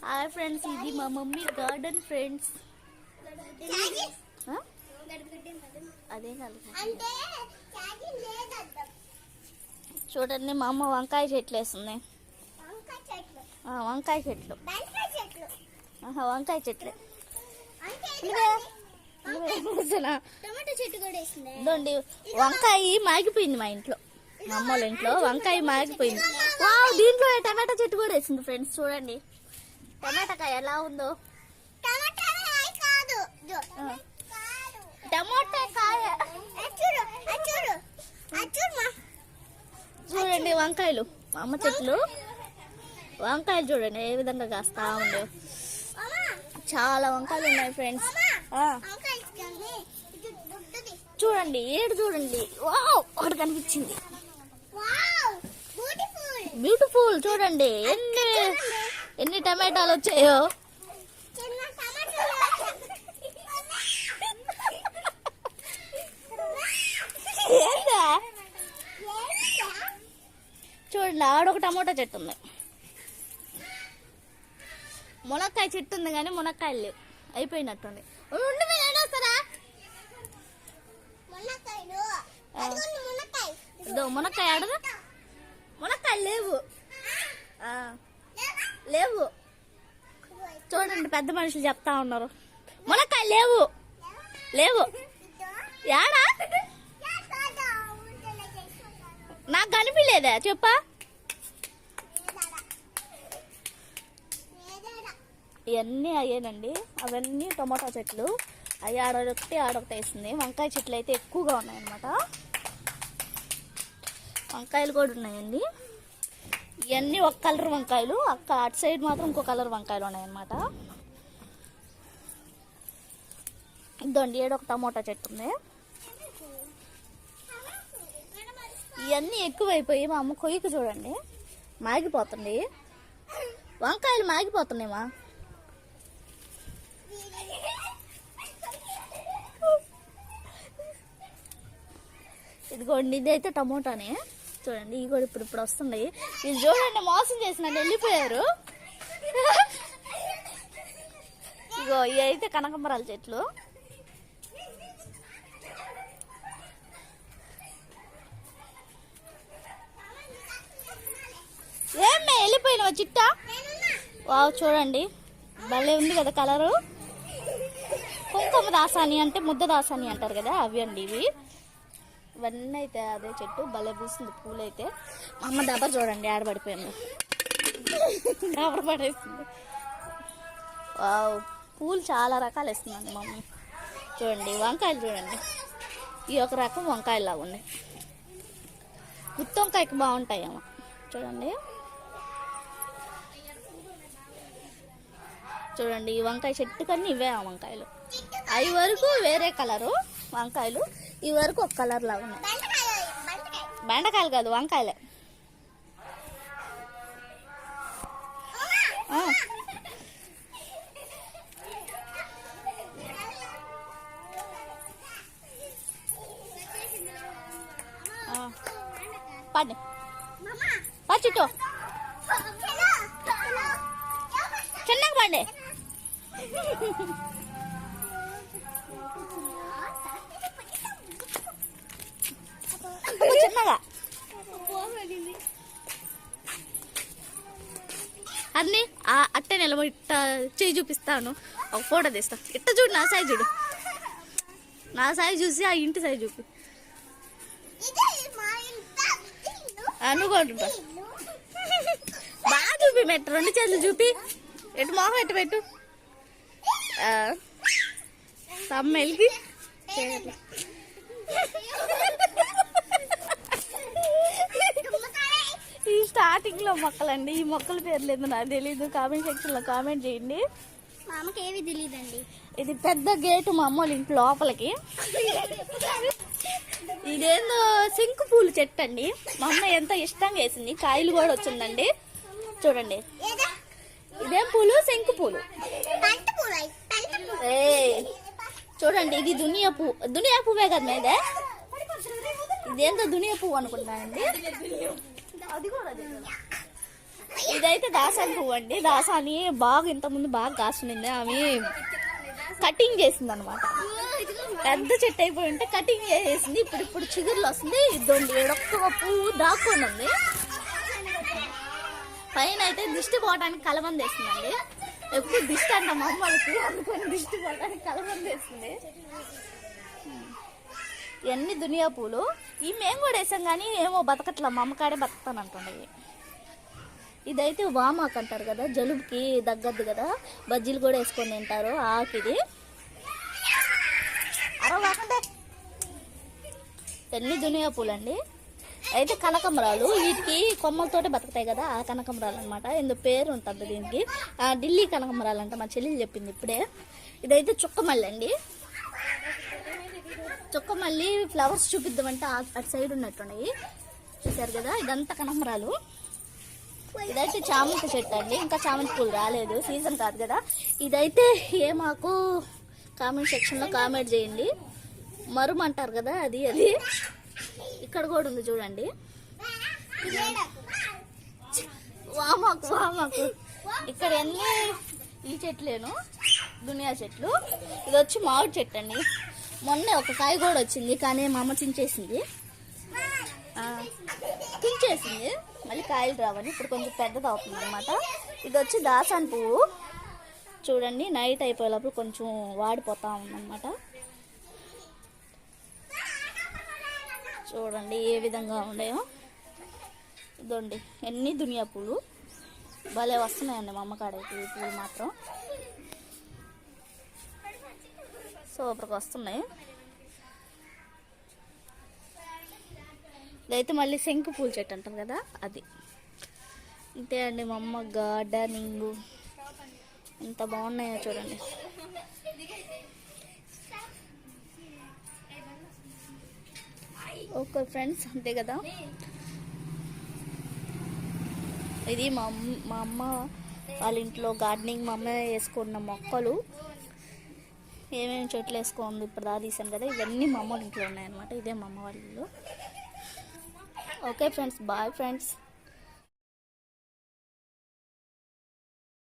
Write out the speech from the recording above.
Hi friends, ఇది మా mummy garden friends. అదే కాదు, చూడండి మా అమ్మ వంకాయ చెట్లు వేస్తుంది. వంకాయ చెట్లు, వంకాయ చెట్లే. ఇదండి వంకాయ మాగిపోయింది మా ఇంట్లో, మా అమ్మ వాళ్ళ ఇంట్లో వంకాయ మాగిపోయింది. దీంట్లో టమాటా చెట్టు కూడా వేసింది ఫ్రెండ్స్. చూడండి టమాటా కాయ ఎలా ఉందో. టమాటా కాయ చూడండి. వంకాయలు మా అమ్మ చెట్లు వంకాయలు చూడండి ఏ విధంగా కాస్తా ఉండేవి. చాలా వంకాయలు ఉన్నాయి ఫ్రెండ్స్. చూడండి ఏడు చూడండి, ఒకటి కనిపించింది. బ్యూటిఫుల్. చూడండి ఎన్ని టమాటాలు వచ్చాయో. చూడండి ఆడొక టమోటా చెట్టు ఉంది, మునక్కాయ చెట్టు ఉంది కానీ మునక్కాయలు లేవు, అయిపోయినట్టుంది. మునక్కాయ ఆడదు, మునక్కాయలు లేవు లేవు. చూడండి పెద్ద మనుషులు చెప్తా ఉన్నారు మునక్కాయలు లేవు లేవు. యాడా నాకు కనిపించలేదా చెప్పా. ఇవన్నీ అయ్యానండి, అవన్నీ టమాటా చెట్లు. అవి ఆడొకటి వేసింది. వంకాయ చెట్లు అయితే ఎక్కువగా ఉన్నాయన్నమాట. వంకాయలు కూడా ఉన్నాయండి. ఇవన్నీ ఒక కలర్ వంకాయలు, అటు సైడ్ మాత్రం ఇంకో కలర్ వంకాయలు ఉన్నాయన్నమాట. ఇదండి ఏడొక టమోటా చెట్టు ఉంది. ఇవన్నీ ఎక్కువైపోయి మా అమ్మ కొయ్యకు చూడండి మాగిపోతుంది. వంకాయలు మాగిపోతున్నాయమ్మా. ఇదిగోండి ఇదైతే టమోటానే. చూడండి ఇవి కూడా ఇప్పుడు వస్తుంది. ఇది చూడండి మోసం చేసినట్టు వెళ్ళిపోయారు. ఇగో ఇవి అయితే కనకాంబరాల చెట్లు. ఏమే వెళ్ళిపోయినావా చిట్టా? చూడండి భలే ఉంది కదా కలరు. కుంకుమ దాసాని అంటే ముద్ద దాసాని అంటారు కదా, అవి అండి ఇవి. ఇవన్నీ అయితే అదే చెట్టు భలే పూస్తుంది పూలు అయితే. మా అమ్మ దెబ్బ చూడండి ఆడబడిపోయింది, దెబ్బ పడేస్తుంది. పూలు చాలా రకాలు వేస్తుందండి మా అమ్మ. చూడండి వంకాయలు చూడండి, ఈ ఒక రకం వంకాయలు లాగా ఉన్నాయి. గుత్తి వంకాయకి బాగుంటాయి అమ్మ. చూడండి చూడండి ఈ వంకాయ చెట్టు కన్నా ఇవే ఆ వంకాయలు. అవి వరకు వేరే కలరు వంకాయలు, ఈ వరకు ఒక కలర్ లాగా ఉన్నాయి. బెండకాయలు కాదు వంకాయలే. పడి పచ్చిటో చిన్నగా పండి చిన్నగా అన్ని అట్టే నిలబడి ఇట్ట చేయి చూపిస్తాను, ఒక ఫోటో తీస్తా. ఇట్ట చూడు నా సైజు చూడు, నా సైజు చూసి ఆ ఇంటి సైజు చూపి. అనుకుంటా బాగా చూపి మెట్టు, రెండు చేతులు చూపి, ఎటు మొహం ఎట్టు పెట్టు. సమ్మెల్కి ఈ స్టార్టింగ్ లో మొక్కలండి, ఈ మొక్కల పేర్లు ఏదో నాకు తెలీదు. కామెంట్ సెక్షన్ లో కామెంట్ చేయండి. మా అమ్మకి ఏవి తెలియదండి. ఇది పెద్ద గేటు మా అమ్మ వాళ్ళ ఇంటి లోపలికి. ఇదేందో శంకు పూలు చెట్టు అండి, మా అమ్మ ఎంతో ఇష్టంగా వేసింది. కాయలు కూడా వచ్చిందండి చూడండి. ఇదేం పూలు? శంకు పూలు. చూడండి ఇది దునియా పువ్వు. దునియా పువ్వే కదా ఇదే. ఇదేంతో దునియా పువ్వు అనుకుంటానండి. ఇది ఇదైతే దాసాని పువ్వు అండి. దాసాని బాగా ఇంతకుముందు బాగా కాసునింది, ఆమె కటింగ్ చేసింది అనమాట. పెద్ద చెట్టు అయిపోయి ఉంటే కటింగ్ చేసేసింది. ఇప్పుడు చిగుర్లు వస్తుంది. ఇద్దండి ఏడొక్క పువ్వు దాక్కొని ఉంది. పైన అయితే దిష్టి పోవడానికి కలబంద వేస్తుందండి. ఎప్పుడు దిష్టి అంట మా అమ్మకి, అందుకని దిష్టి పోవడానికి కలబంద వేస్తుంది. ఇవన్నీ దునియా పూలు. ఈ మేము కూడా వేసాం కానీ ఏమో బతకట్లా, మా అమ్మకాడే బతుకుతాను అంటుండవి. ఇదైతే వామాకు అంటారు కదా, జలుబుకి తగ్గద్దు కదా, బజ్జీలు కూడా వేసుకొని తింటారు. ఆకిది అరవాకంటే ఎన్ని దునియా పూలండి. అయితే కనకంబరాలు, వీటికి కొమ్మలతోటే బతుకుతాయి కదా, ఆ కనకంబరాలు అనమాట. ఎందుకు పేరు ఉంటుంది దీనికి, ఢిల్లీ కనకంబరాలు అంట, మా చెల్లెలు చెప్పింది ఇప్పుడే. ఇదైతే చుక్కమల్లి అండి. చుక్కమల్లి ఫ్లవర్స్ చూపిద్దామంటే అటు సైడ్ ఉన్నట్టున్నాయి, చూసారు కదా. ఇదంతా కనకంబరాలు. ఇదైతే చామంతి చెట్టు అండి. ఇంకా చామంతి పూలు రాలేదు, సీజన్ కాదు కదా. ఇదైతే మాకు కామెంట్ సెక్షన్లో కామెంట్ చేయండి. మరుమ అంటారు కదా, అది ఇక్కడ కూడా ఉంది చూడండి. వామాకు ఇక్కడ ఎన్ని ఈ చెట్లేను దునియా చెట్లు. ఇది వచ్చి మామిడి చెట్టు అండి. మొన్నే ఒక కాయ కూడా వచ్చింది, కానీ మా అమ్మ తుంచేసింది. మళ్ళీ కాయలు రావని ఇప్పుడు కొంచెం పెద్దది అవుతుంది అనమాట. ఇది వచ్చి దాసాని పువ్వు చూడండి. నైట్ అయిపోయేటప్పుడు కొంచెం వాడిపోతా ఉందన్నమాట. చూడండి ఏ విధంగా ఉన్నాయో. ఇదండి ఎన్ని దునియా పూలు భలే వస్తున్నాయండి మా అమ్మకాడైతే. ఈ పూలు మాత్రం సూపర్గా వస్తున్నాయి. ఇదైతే మళ్ళీ శంకు పూల చెట్టు అంటారు కదా, అది. ఇంతే అండి మా అమ్మ గార్డెనింగ్. ఎంత బాగున్నాయో చూడండి. ఓకే ఫ్రెండ్స్, అంతే కదా. ఇది మా అమ్మ వాళ్ళ ఇంట్లో గార్డెనింగ్. మా అమ్మ వేసుకున్న మొక్కలు ఏమేమి చెట్లు వేసుకోండి ఇప్పుడు దా తీసాను కదా, ఇవన్నీ మా అమ్మ వాళ్ళ ఇంట్లో ఉన్నాయన్నమాట. ఇదే మా అమ్మ వాళ్ళ ఇల్లు. Okay friends, boy friends.